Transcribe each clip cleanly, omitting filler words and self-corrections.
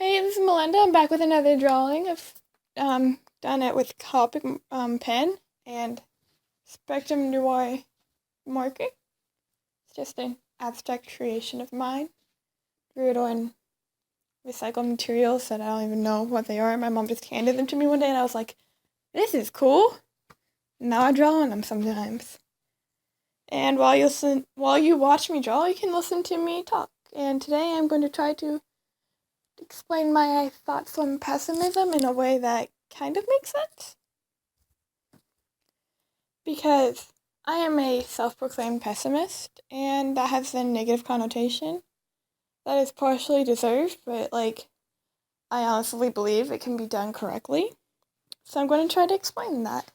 Hey, this is Melinda. I'm back with another drawing. I've done it with Copic pen and Spectrum Noir marker. It's just an abstract creation of mine. Drew it on recycled materials that I don't even know what they are. My mom just handed them to me one day and I was like, this is cool. Now I draw on them sometimes. And while you watch me draw, you can listen to me talk. And today I'm going to try to explain my thoughts on pessimism in a way that kind of makes sense. Because I am a self-proclaimed pessimist, and that has a negative connotation that is partially deserved, but I honestly believe it can be done correctly. So I'm going to try to explain that.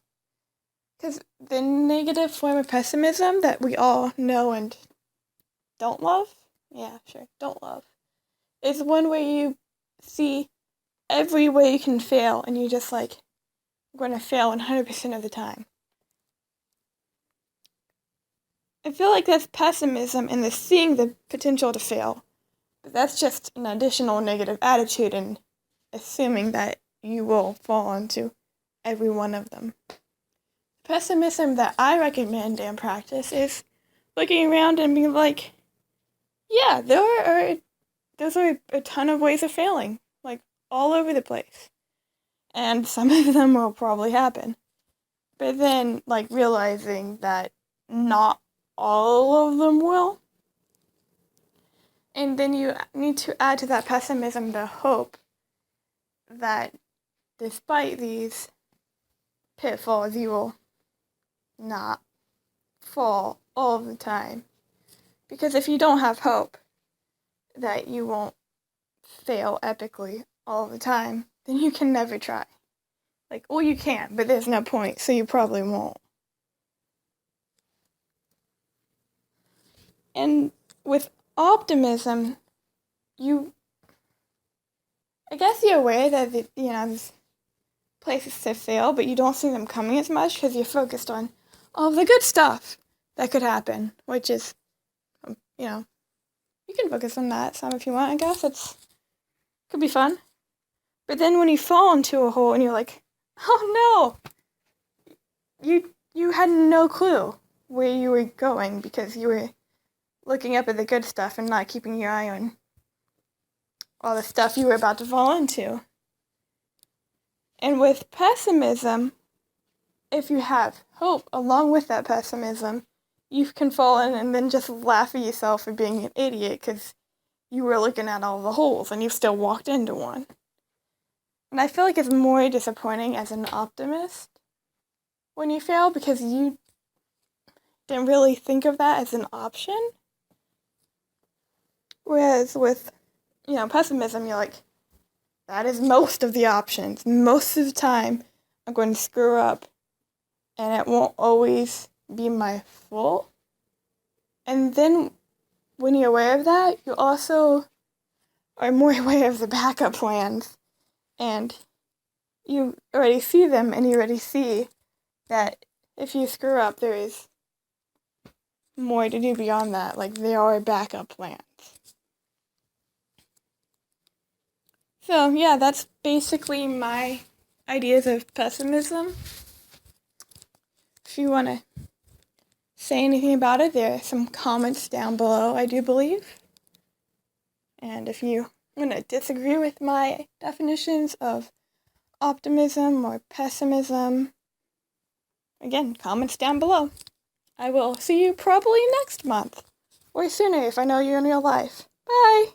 Because the negative form of pessimism that we all know and don't love, don't love, is one where you see every way you can fail and you just I'm going to fail 100% of the time. I feel like that's pessimism and the seeing the potential to fail. But that's just an additional negative attitude and assuming that you will fall into every one of them. Pessimism that I recommend and practice is looking around and being like, yeah, those are a ton of ways of failing, all over the place. And some of them will probably happen. But then, realizing that not all of them will. And then you need to add to that pessimism the hope that despite these pitfalls, you will not fall all the time. Because if you don't have hope that you won't fail epically all the time, then you can never try. You can, but there's no point, so you probably won't. And with optimism, I guess you're aware that, there's places to fail, but you don't see them coming as much because you're focused on all the good stuff that could happen, which is, you can focus on that some if you want, I guess. Could be fun. But then when you fall into a hole and you're like, oh no, you had no clue where you were going because you were looking up at the good stuff and not keeping your eye on all the stuff you were about to fall into. And with pessimism, if you have hope along with that pessimism, you can fall in and then just laugh at yourself for being an idiot because you were looking at all the holes and you still walked into one. And I feel like it's more disappointing as an optimist when you fail because you didn't really think of that as an option. Whereas with, pessimism, you're like, that is most of the options. Most of the time, I'm going to screw up, and it won't always be my fault. And then, when you're aware of that, you also are more aware of the backup plans. And you already see them, and you already see that if you screw up, there is more to do beyond that. There are backup plans. So, yeah, that's basically my ideas of pessimism. If you want to say anything about it, there are some comments down below, I do believe. And if you want to disagree with my definitions of optimism or pessimism, again, comments down below. I will see you probably next month, or sooner if I know you in real life. Bye!